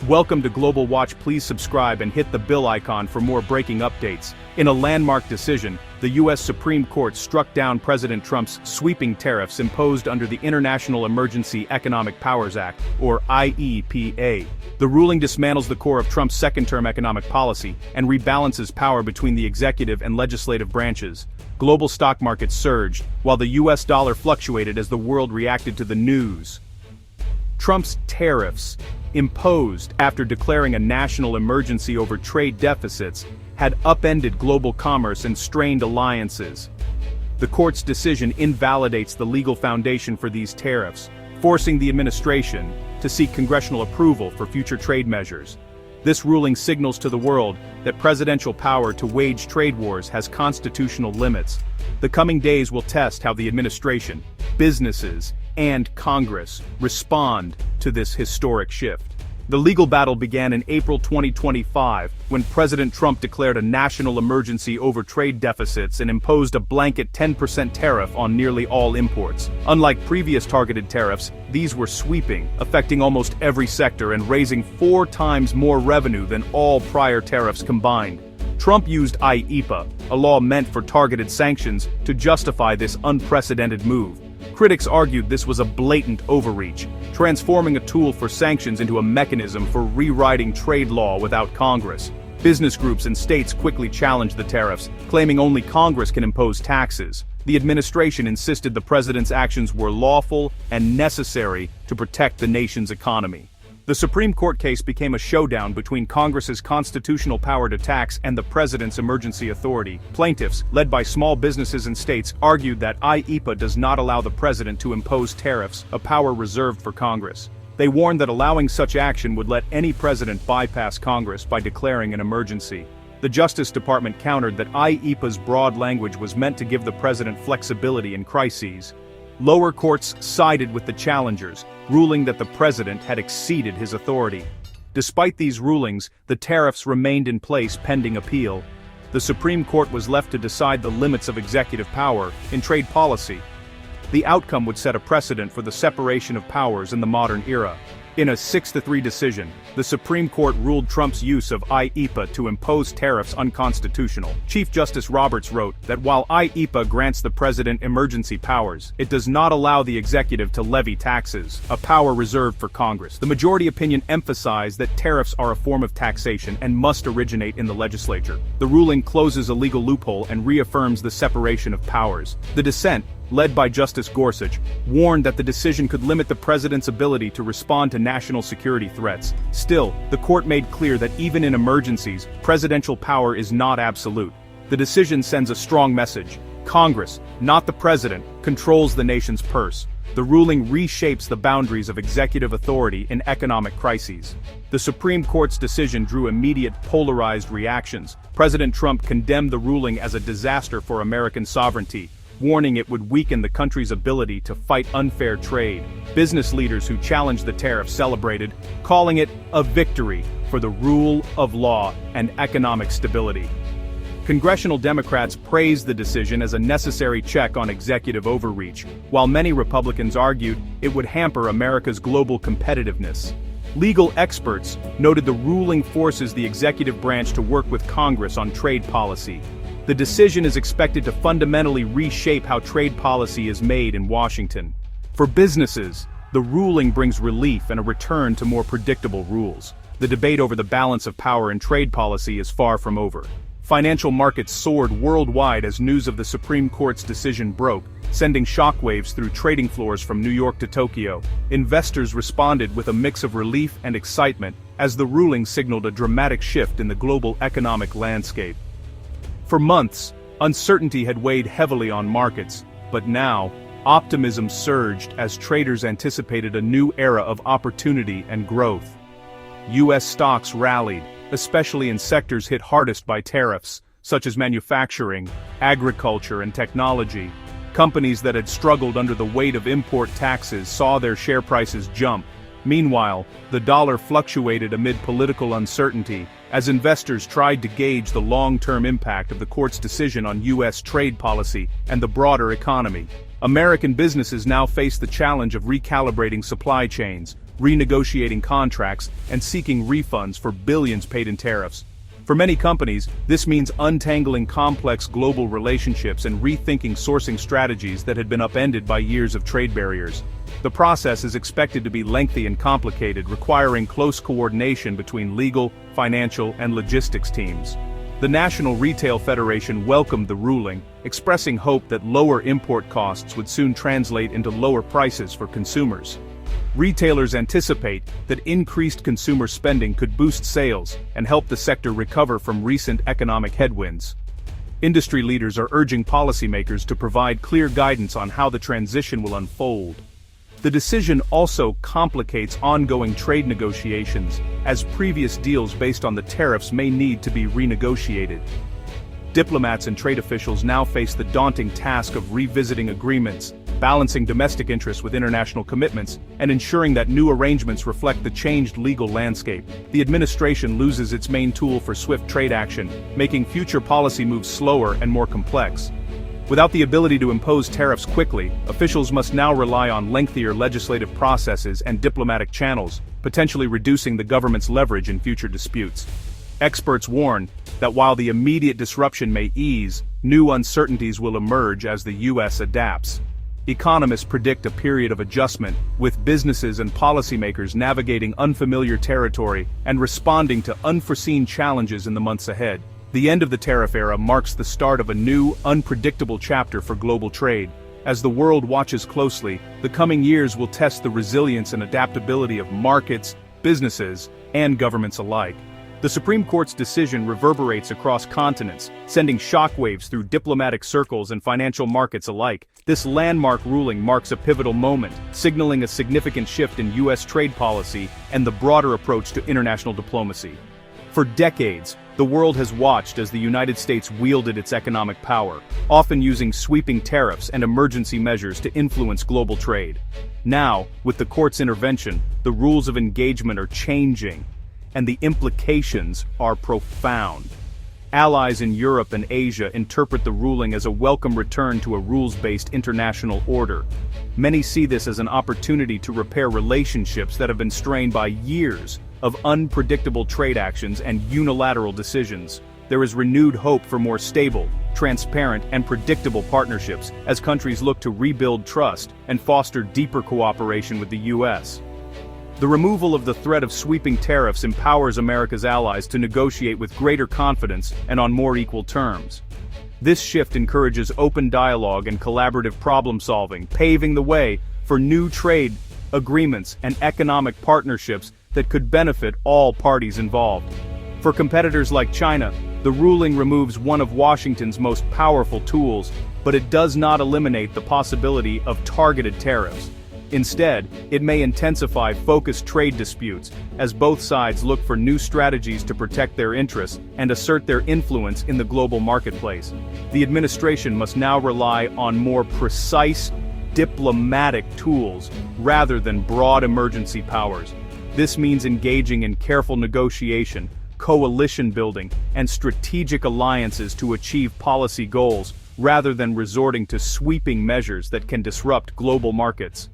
Welcome to Global Watch. Please subscribe and hit the bell icon for more breaking updates. In a landmark decision, the U.S. Supreme Court struck down President Trump's sweeping tariffs imposed under the International Emergency Economic Powers Act, or IEPA. The ruling dismantles the core of Trump's second-term economic policy and rebalances power between the executive and legislative branches. Global stock markets surged, while the U.S. dollar fluctuated as the world reacted to the news. Trump's tariffs, imposed after declaring a national emergency over trade deficits, had upended global commerce and strained alliances. The court's decision invalidates the legal foundation for these tariffs, forcing the administration to seek congressional approval for future trade measures. This ruling signals to the world that presidential power to wage trade wars has constitutional limits. The coming days will test how the administration, businesses, and Congress respond to this historic shift. The legal battle began in April 2025, when President Trump declared a national emergency over trade deficits and imposed a blanket 10% tariff on nearly all imports. Unlike previous targeted tariffs, these were sweeping, affecting almost every sector and raising 4 times more revenue than all prior tariffs combined. Trump used IEPA, a law meant for targeted sanctions, to justify this unprecedented move. Critics argued this was a blatant overreach, transforming a tool for sanctions into a mechanism for rewriting trade law without Congress. Business groups and states quickly challenged the tariffs, claiming only Congress can impose taxes. The administration insisted the president's actions were lawful and necessary to protect the nation's economy. The Supreme Court case became a showdown between Congress's constitutional power to tax and the president's emergency authority. Plaintiffs, led by small businesses and states, argued that IEPA does not allow the president to impose tariffs, a power reserved for Congress. They warned that allowing such action would let any president bypass Congress by declaring an emergency. The Justice Department countered that IEPA's broad language was meant to give the president flexibility in crises. Lower courts sided with the challengers, ruling that the president had exceeded his authority. Despite these rulings, the tariffs remained in place pending appeal. The Supreme Court was left to decide the limits of executive power in trade policy. The outcome would set a precedent for the separation of powers in the modern era. In a 6-3 decision, the Supreme Court ruled Trump's use of IEPA to impose tariffs unconstitutional. Chief Justice Roberts wrote that while IEPA grants the president emergency powers, it does not allow the executive to levy taxes, a power reserved for Congress. The majority opinion emphasized that tariffs are a form of taxation and must originate in the legislature. The ruling closes a legal loophole and reaffirms the separation of powers. The dissent, led by Justice Gorsuch, warned that the decision could limit the president's ability to respond to national security threats. Still, the court made clear that even in emergencies, presidential power is not absolute. The decision sends a strong message. Congress, not the president, controls the nation's purse. The ruling reshapes the boundaries of executive authority in economic crises. The Supreme Court's decision drew immediate polarized reactions. President Trump condemned the ruling as a disaster for American sovereignty, warning it would weaken the country's ability to fight unfair trade. Business leaders who challenged the tariff celebrated, calling it a victory for the rule of law and economic stability. Congressional Democrats praised the decision as a necessary check on executive overreach, while many Republicans argued it would hamper America's global competitiveness. Legal experts noted the ruling forces the executive branch to work with Congress on trade policy. The decision is expected to fundamentally reshape how trade policy is made in Washington. For businesses, the ruling brings relief and a return to more predictable rules. The debate over the balance of power in trade policy is far from over. Financial markets soared worldwide as news of the Supreme Court's decision broke, sending shockwaves through trading floors from New York to Tokyo. Investors responded with a mix of relief and excitement as the ruling signaled a dramatic shift in the global economic landscape. For months, uncertainty had weighed heavily on markets, but now, optimism surged as traders anticipated a new era of opportunity and growth. U.S. stocks rallied, especially in sectors hit hardest by tariffs, such as manufacturing, agriculture, and technology. Companies that had struggled under the weight of import taxes saw their share prices jump. Meanwhile, the dollar fluctuated amid political uncertainty, as investors tried to gauge the long-term impact of the court's decision on U.S. trade policy and the broader economy. American businesses now face the challenge of recalibrating supply chains, renegotiating contracts, and seeking refunds for billions paid in tariffs. For many companies, this means untangling complex global relationships and rethinking sourcing strategies that had been upended by years of trade barriers. The process is expected to be lengthy and complicated, requiring close coordination between legal, financial, and logistics teams. The National Retail Federation welcomed the ruling, expressing hope that lower import costs would soon translate into lower prices for consumers. Retailers anticipate that increased consumer spending could boost sales and help the sector recover from recent economic headwinds. Industry leaders are urging policymakers to provide clear guidance on how the transition will unfold. The decision also complicates ongoing trade negotiations, as previous deals based on the tariffs may need to be renegotiated. Diplomats and trade officials now face the daunting task of revisiting agreements, balancing domestic interests with international commitments, and ensuring that new arrangements reflect the changed legal landscape. The administration loses its main tool for swift trade action, making future policy moves slower and more complex. Without the ability to impose tariffs quickly, officials must now rely on lengthier legislative processes and diplomatic channels, potentially reducing the government's leverage in future disputes. Experts warn that while the immediate disruption may ease, new uncertainties will emerge as the U.S. adapts. Economists predict a period of adjustment, with businesses and policymakers navigating unfamiliar territory and responding to unforeseen challenges in the months ahead. The end of the tariff era marks the start of a new, unpredictable chapter for global trade. As the world watches closely, the coming years will test the resilience and adaptability of markets, businesses, and governments alike. The Supreme Court's decision reverberates across continents, sending shockwaves through diplomatic circles and financial markets alike. This landmark ruling marks a pivotal moment, signaling a significant shift in U.S. trade policy and the broader approach to international diplomacy. For decades, the world has watched as the United States wielded its economic power, often using sweeping tariffs and emergency measures to influence global trade. Now, with the court's intervention, the rules of engagement are changing, and the implications are profound. Allies in Europe and Asia interpret the ruling as a welcome return to a rules-based international order. Many see this as an opportunity to repair relationships that have been strained by years of unpredictable trade actions and unilateral decisions. There is renewed hope for more stable, transparent, and predictable partnerships as countries look to rebuild trust and foster deeper cooperation with the U.S. The removal of the threat of sweeping tariffs empowers America's allies to negotiate with greater confidence and on more equal terms. This shift encourages open dialogue and collaborative problem-solving, paving the way for new trade agreements and economic partnerships that could benefit all parties involved. For competitors like China, the ruling removes one of Washington's most powerful tools, but it does not eliminate the possibility of targeted tariffs. Instead, it may intensify focused trade disputes, as both sides look for new strategies to protect their interests and assert their influence in the global marketplace. The administration must now rely on more precise, diplomatic tools rather than broad emergency powers. This means engaging in careful negotiation, coalition building, and strategic alliances to achieve policy goals, rather than resorting to sweeping measures that can disrupt global markets.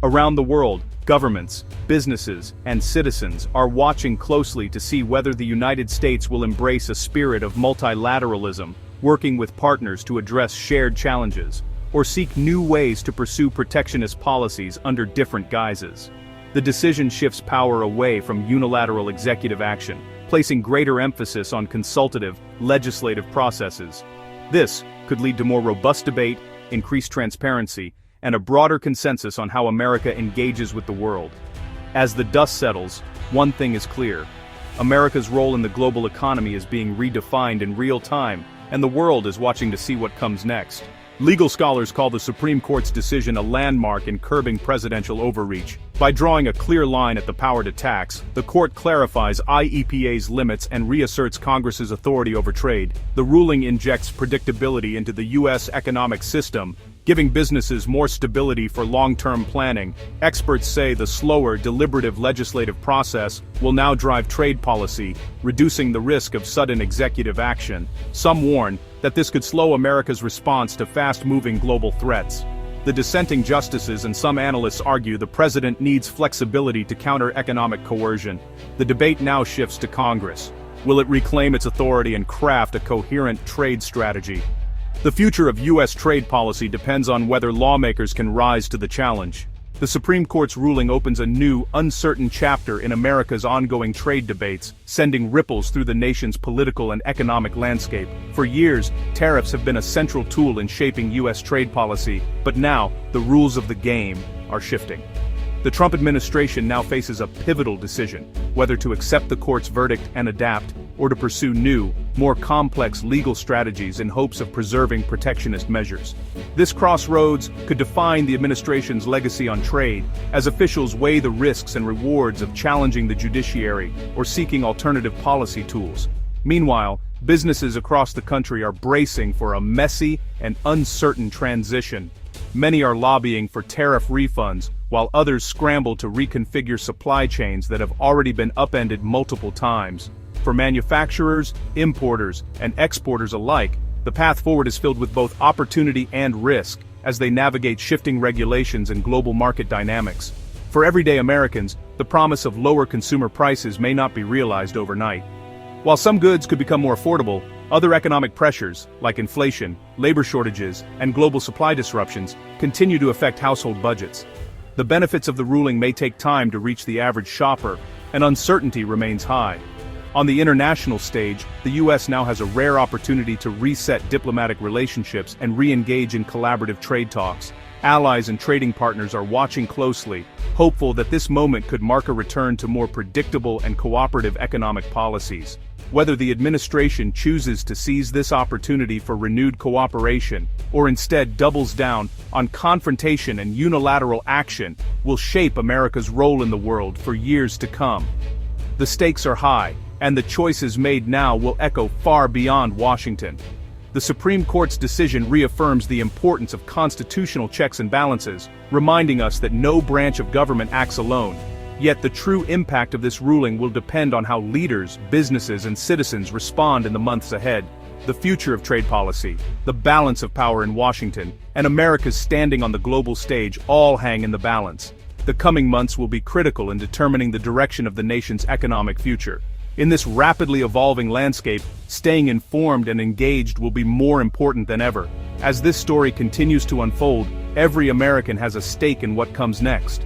Around the world, governments, businesses, and citizens are watching closely to see whether the United States will embrace a spirit of multilateralism, working with partners to address shared challenges, or seek new ways to pursue protectionist policies under different guises. The decision shifts power away from unilateral executive action, placing greater emphasis on consultative, legislative processes. This could lead to more robust debate, increased transparency, and a broader consensus on how America engages with the world. As the dust settles, one thing is clear: America's role in the global economy is being redefined in real time, and the world is watching to see what comes next. Legal scholars call the Supreme Court's decision a landmark in curbing presidential overreach. By drawing a clear line at the power to tax, the court clarifies IEPA's limits and reasserts Congress's authority over trade. The ruling injects predictability into the U.S. economic system, giving businesses more stability for long-term planning. Experts say the slower, deliberative legislative process will now drive trade policy, reducing the risk of sudden executive action. Some warn that this could slow America's response to fast-moving global threats. The dissenting justices and some analysts argue the president needs flexibility to counter economic coercion. The debate now shifts to Congress. Will it reclaim its authority and craft a coherent trade strategy? The future of U.S. trade policy depends on whether lawmakers can rise to the challenge. The Supreme Court's ruling opens a new, uncertain chapter in America's ongoing trade debates, sending ripples through the nation's political and economic landscape. For years, tariffs have been a central tool in shaping U.S. trade policy, but now, the rules of the game are shifting. The Trump administration now faces a pivotal decision, whether to accept the court's verdict and adapt, or to pursue new, more complex legal strategies in hopes of preserving protectionist measures. This crossroads could define the administration's legacy on trade, as officials weigh the risks and rewards of challenging the judiciary or seeking alternative policy tools. Meanwhile, businesses across the country are bracing for a messy and uncertain transition. Many are lobbying for tariff refunds, while others scramble to reconfigure supply chains that have already been upended multiple times. For manufacturers, importers, and exporters alike, the path forward is filled with both opportunity and risk as they navigate shifting regulations and global market dynamics. For everyday Americans, the promise of lower consumer prices may not be realized overnight. While some goods could become more affordable, other economic pressures, like inflation, labor shortages, and global supply disruptions, continue to affect household budgets. The benefits of the ruling may take time to reach the average shopper, and uncertainty remains high. On the international stage, the U.S. now has a rare opportunity to reset diplomatic relationships and re-engage in collaborative trade talks. Allies and trading partners are watching closely, hopeful that this moment could mark a return to more predictable and cooperative economic policies. Whether the administration chooses to seize this opportunity for renewed cooperation, or instead doubles down on confrontation and unilateral action, will shape America's role in the world for years to come. The stakes are high, and the choices made now will echo far beyond Washington. The Supreme Court's decision reaffirms the importance of constitutional checks and balances, reminding us that no branch of government acts alone. Yet the true impact of this ruling will depend on how leaders, businesses, and citizens respond in the months ahead. The future of trade policy, the balance of power in Washington, and America's standing on the global stage all hang in the balance. The coming months will be critical in determining the direction of the nation's economic future. In this rapidly evolving landscape, staying informed and engaged will be more important than ever. As this story continues to unfold, every American has a stake in what comes next.